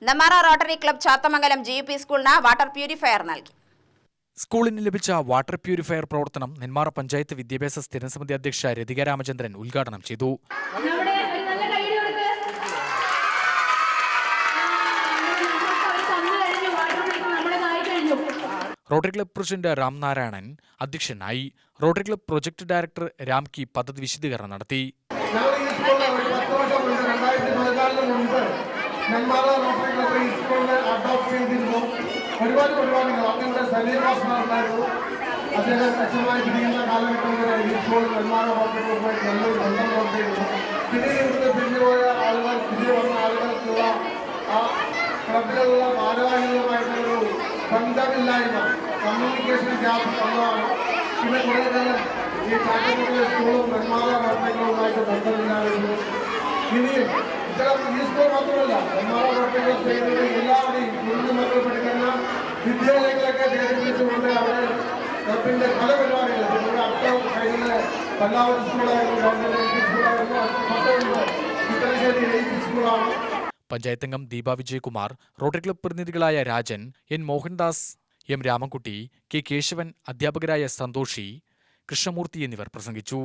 Nenmara rotary club Chathamangalam GUP സ്കൂളിന് water purifier നൽകി. സ്കൂളിന് ലഭിച്ച വാട്ടർ പ്യൂരിഫയർ പ്രവർത്തനം നെന്മാറ പഞ്ചായത്ത് വിദ്യാഭ്യാസ സ്ഥിരസമിതി അധ്യക്ഷ രതിക രാമചന്ദ്രൻ ഉദ്ഘാടനം ചെയ്തു. റോട്ടറി ക്ലബ് പ്രസിഡന്റ് രാംനാരായണൻ അധ്യക്ഷനായി. Rotary club project director Ramki പദ്ധതി വിശദീകരണം നടത്തി. നെന്മാറ റോട്ടറി ക്ലബ്ബ് ഈ സ്കൂളിനെ അഡോപ്റ്റ് ചെയ്തിരുന്നു. ഒരുപാട് പരിപാടികൾ അവിടെ സലീമാസ്മാരുണ്ടായിരുന്നു. അദ്ദേഹം അച്ഛനുമായി പിരിയുന്ന കാലഘട്ടം വരെ ഈ സ്കൂൾ നെന്മാറ റോട്ടറി ക്ലബ്ബുമായിട്ട് നല്ലൊരു ബന്ധം പുലർത്തിയിരുന്നു. പിന്നീട് ഇവിടുത്തെ പിരിഞ്ഞുപോയ ആളുകൾ തിരികെ വന്ന ആളുകൾക്കുള്ള ആ ക്ലബിലുള്ള ഭാരവാഹികളുമായിട്ടൊരു ബന്ധമില്ലായ്മ, കമ്മ്യൂണിക്കേഷൻ ഗ്യാപ്പ് വന്നതാണ്. പിന്നെ കുറേ കാലം ഈ ചാത്തമംഗലം സ്കൂളും നെന്മാറ റോട്ടറി ക്ലബ്ബുമായിട്ട് ബന്ധമില്ലായിരുന്നു. ഇനിയും ഈ സ്കൂൾ മാത്രമല്ല, നെന്മാറ റോട്ടറി ക്ലബ്ബ് ചെയ്യുന്നത് എല്ലാവരെയും കുഞ്ഞു മക്കൾ പഠിക്കുന്ന വിദ്യാലയങ്ങളൊക്കെ തേടിപ്പിടിച്ചുകൊണ്ട് അവിടെ ക്ലബിന്റെ പല പരിപാടികൾ അർത്ഥം കഴിഞ്ഞ പല്ലാവൂർ സ്കൂളായിരുന്നു, ഗവൺമെന്റ് സ്കൂളായിരുന്നു, ചിത്രശ്ശേരി സ്കൂളാണ്. പഞ്ചായത്ത് അംഗം ദീപ വിജയകുമാർ, റോട്ടറി ക്ലബ് പ്രതിനിധികളായ Rajan, N Mohandas, M Ramankutty, K Keshavan, അധ്യാപകരായ സന്തോഷി, കൃഷ്ണമൂർത്തി എന്നിവർ പ്രസംഗിച്ചു.